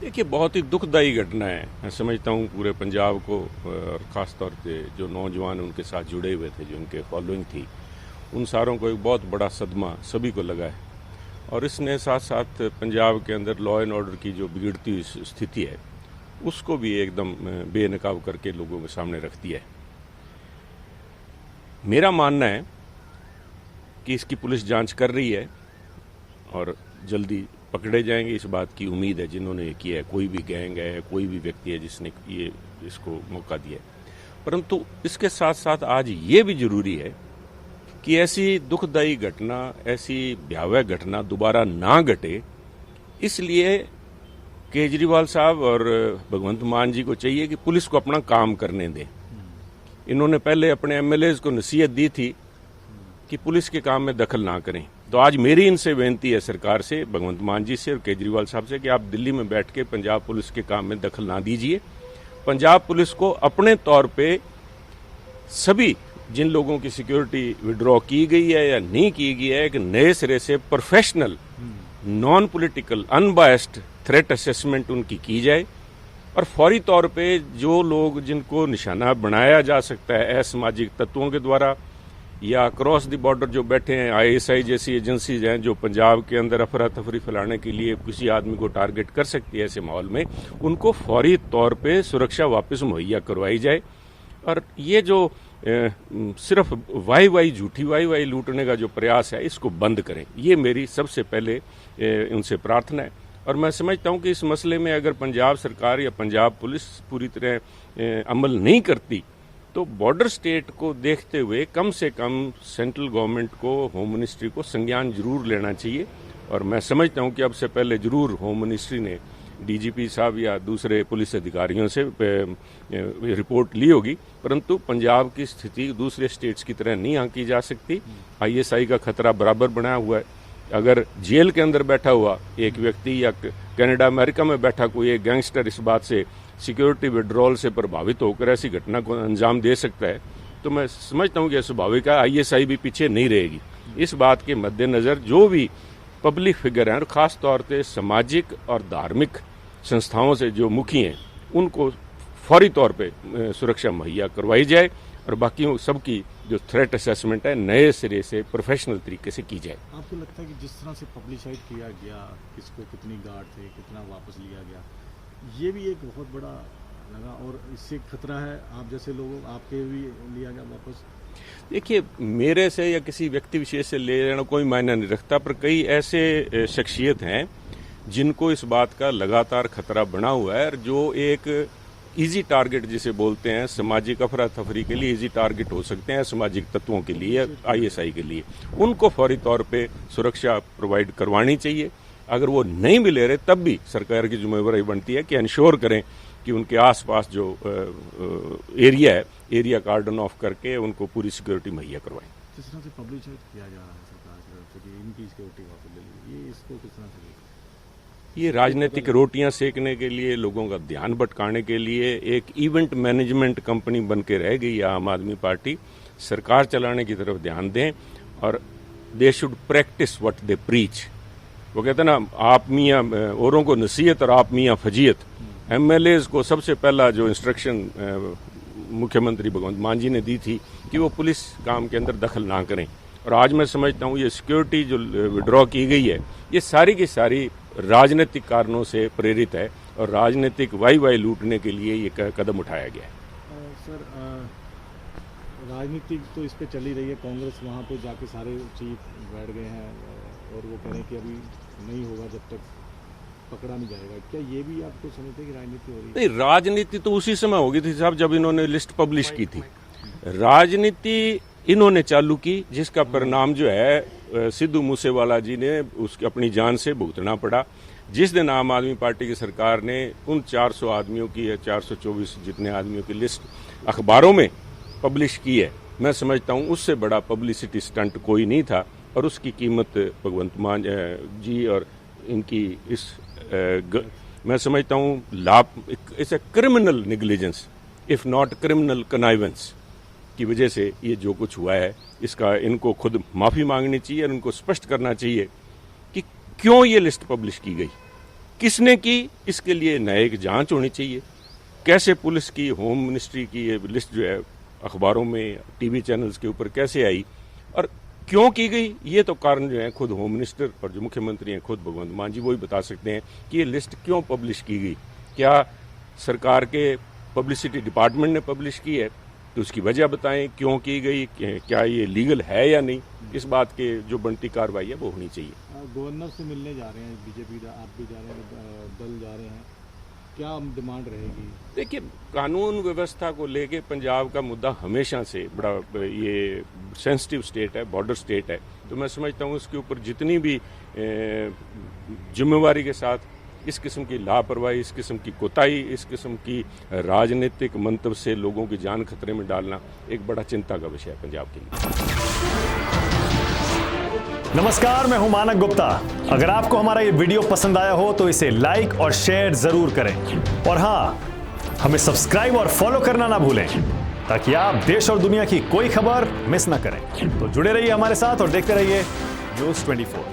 देखिए, बहुत ही दुखदायी घटना है। मैं समझता हूँ पूरे पंजाब को और ख़ास तौर पे जो नौजवान उनके साथ जुड़े हुए थे, जो उनके फॉलोइंग थी, उन सारों को एक बहुत बड़ा सदमा सभी को लगा है। और इसने साथ साथ पंजाब के अंदर लॉ एंड ऑर्डर की जो बिगड़ती हुई स्थिति है उसको भी एकदम बेनकाब करके लोगों के सामने रख दिया है। मेरा मानना है कि इसकी पुलिस जांच कर रही है और जल्दी पकड़े जाएंगे, इस बात की उम्मीद है जिन्होंने ये किया है। कोई भी गैंग है, कोई भी व्यक्ति है जिसने ये इसको मौका दिया है। परंतु इसके साथ साथ आज ये भी जरूरी है कि ऐसी दुखदायी घटना, ऐसी भयावह घटना दोबारा ना घटे। इसलिए केजरीवाल साहब और भगवंत मान जी को चाहिए कि पुलिस को अपना काम करने दें। इन्होंने पहले अपने एमएलएज को नसीहत दी थी कि पुलिस के काम में दखल ना करें। तो आज मेरी इनसे विनती है, सरकार से, भगवंत मान जी से और केजरीवाल साहब से, कि आप दिल्ली में बैठ के पंजाब पुलिस के काम में दखल ना दीजिए। पंजाब पुलिस को अपने तौर पे सभी जिन लोगों की सिक्योरिटी विड्रॉ की गई है या नहीं की गई है, एक नए सिरे से professional, non political, unbiased threat assessment उनकी की जाए। और फौरी तौर पे जो लोग जिनको निशाना बनाया जा सकता है असामाजिक तत्वों के द्वारा या क्रॉस द बॉर्डर जो बैठे हैं, आईएसआई जैसी एजेंसीज हैं जो पंजाब के अंदर अफरा तफरी फैलाने के लिए किसी आदमी को टारगेट कर सकती है, ऐसे माहौल में उनको फौरी तौर पे सुरक्षा वापस मुहैया करवाई जाए। और ये जो सिर्फ वाई झूठी वाई लूटने का जो प्रयास है, इसको बंद करें। ये मेरी सबसे पहले उनसे प्रार्थना है। और मैं समझता हूं कि इस मसले में अगर पंजाब सरकार या पंजाब पुलिस पूरी तरह अमल नहीं करती तो बॉर्डर स्टेट को देखते हुए कम से कम सेंट्रल गवर्नमेंट को, होम मिनिस्ट्री को संज्ञान जरूर लेना चाहिए। और मैं समझता हूं कि अब से पहले जरूर होम मिनिस्ट्री ने डीजीपी साहब या दूसरे पुलिस अधिकारियों से रिपोर्ट ली होगी। परंतु पंजाब की स्थिति दूसरे स्टेट्स की तरह नहीं आंकी जा सकती। आईएसआई का खतरा बराबर बना हुआ है। अगर जेल के अंदर बैठा हुआ एक व्यक्ति या कनाडा अमेरिका में बैठा कोई एक गैंगस्टर इस बात से सिक्योरिटी विड्रॉल से प्रभावित होकर ऐसी घटना को अंजाम दे सकता है, तो मैं समझता हूं कि स्वाभाविक है आईएसआई भी पीछे नहीं रहेगी। इस बात के मद्देनजर जो भी पब्लिक फिगर हैं और खास तौर पे सामाजिक और धार्मिक संस्थाओं से जो मुखी हैं, उनको फौरी तौर पे सुरक्षा मुहैया करवाई जाए और बाकी सबकी जो थ्रेट असेसमेंट है नए सिरे से प्रोफेशनल तरीके से की जाए। आपको लगता है कि जिस तरह से पब्लिसाइड किया गया, किसको कितनी गार्ड थे, कितना वापस लिया गया, ये भी एक बहुत बड़ा लगा और इससे खतरा है आप जैसे लोगों, आपके भी लिया गया वापस? देखिए, मेरे से या किसी व्यक्ति विशेष से ले लेना कोई मायने नहीं रखता, पर कई ऐसे शख्सियत हैं जिनको इस बात का लगातार खतरा बना हुआ है और जो एक इजी टारगेट जिसे बोलते हैं, सामाजिक अफरा तफरी के लिए इजी टारगेट हो सकते हैं, सामाजिक तत्वों के लिए, आईएसआई के लिए, उनको फौरी तौर पे सुरक्षा प्रोवाइड करवानी चाहिए। अगर वो नहीं भी ले रहे तब भी सरकार की जिम्मेवारी बनती है कि इंश्योर करें कि उनके आसपास जो एरिया है, एरिया कार्डन ऑफ करके उनको पूरी सिक्योरिटी मुहैया करवाएं। जिस तरह से पब्लिसाइड किया जा रहा है सरकार की तरफ से कि इनकी सिक्योरिटी वापस ले ली, ये इसको किस तरह से? ये राजनीतिक रोटियां सेकने के लिए, लोगों का ध्यान भटकाने के लिए एक इवेंट मैनेजमेंट कंपनी बन के रह गई है आम आदमी पार्टी। सरकार चलाने की तरफ ध्यान दें और they should practice what they preach. वो कहते हैं ना, आप मियाँ औरों को नसीहत और आप मियाँ फजीयत। एमएलएज को सबसे पहला जो इंस्ट्रक्शन मुख्यमंत्री भगवंत मान जी ने दी थी कि वो पुलिस काम के अंदर दखल ना करें। और आज मैं समझता हूँ ये सिक्योरिटी जो विड्रॉ की गई है, ये सारी की सारी राजनीतिक कारणों से प्रेरित है और राजनीतिक वाई लूटने के लिए ये कदम उठाया गया है। सर, राजनीति तो इस पे चली रही है। कांग्रेस वहाँ पे जाके सारे चीफ बैठ गए हैं और वो कह रहे हैं कि अभी नहीं होगा जब तक पकड़ा नहीं जाएगा। क्या ये भी आपको समझते हैं कि राजनीति हो रही है? नहीं, राजनीति तो उसी समय होगी थी साहब जब इन्होंने लिस्ट पब्लिश की थी। राजनीति इन्होंने चालू की जिसका परिणाम जो है सिद्धू मूसेवाला जी ने उसकी अपनी जान से भुगतना पड़ा। जिस दिन आम आदमी पार्टी की सरकार ने उन 400 आदमियों की या 424 जितने आदमियों की लिस्ट अखबारों में पब्लिश की है, मैं समझता हूं उससे बड़ा पब्लिसिटी स्टंट कोई नहीं था। और उसकी कीमत भगवंत मान जी और इनकी इस मैं समझता हूं लाभ, it's a criminal negligence if not criminal connivance की वजह से ये जो कुछ हुआ है, इसका इनको खुद माफी मांगनी चाहिए और इनको स्पष्ट करना चाहिए कि क्यों ये लिस्ट पब्लिश की गई। किसने की, इसके लिए न्यायिक जांच होनी चाहिए। कैसे पुलिस की, होम मिनिस्ट्री की ये लिस्ट जो है अखबारों में, टीवी चैनल्स के ऊपर कैसे आई और क्यों की गई, ये तो कारण जो है खुद होम मिनिस्टर और जो मुख्यमंत्री हैं खुद भगवंत मान जी वही बता सकते हैं कि ये लिस्ट क्यों पब्लिश की गई। क्या सरकार के पब्लिसिटी डिपार्टमेंट ने पब्लिश की है, तो उसकी वजह बताएं क्यों की गई, क्या ये लीगल है या नहीं। इस बात के जो बनती कार्रवाई है वो होनी चाहिए। गवर्नर से मिलने जा रहे हैं बीजेपी, आप भी जा रहे हैं, दल जा रहे हैं, क्या डिमांड रहेगी? देखिए, कानून व्यवस्था को लेके पंजाब का मुद्दा हमेशा से बड़ा ये सेंसिटिव स्टेट है, बॉर्डर स्टेट है, तो मैं समझता हूँ उसके ऊपर जितनी भी जिम्मेवारी के साथ इस किस्म की लापरवाही, इस किस्म की कोताही, इस किस्म की राजनीतिक मंतव्य से लोगों की जान खतरे में डालना एक बड़ा चिंता का विषय है पंजाब के लिए। नमस्कार, मैं हूं मानक गुप्ता। अगर आपको हमारा ये वीडियो पसंद आया हो तो इसे लाइक और शेयर जरूर करें और हाँ, हमें सब्सक्राइब और फॉलो करना ना भूलें ताकि आप देश और दुनिया की कोई खबर मिस ना करें। तो जुड़े रहिए हमारे साथ और देखते रहिए News 24।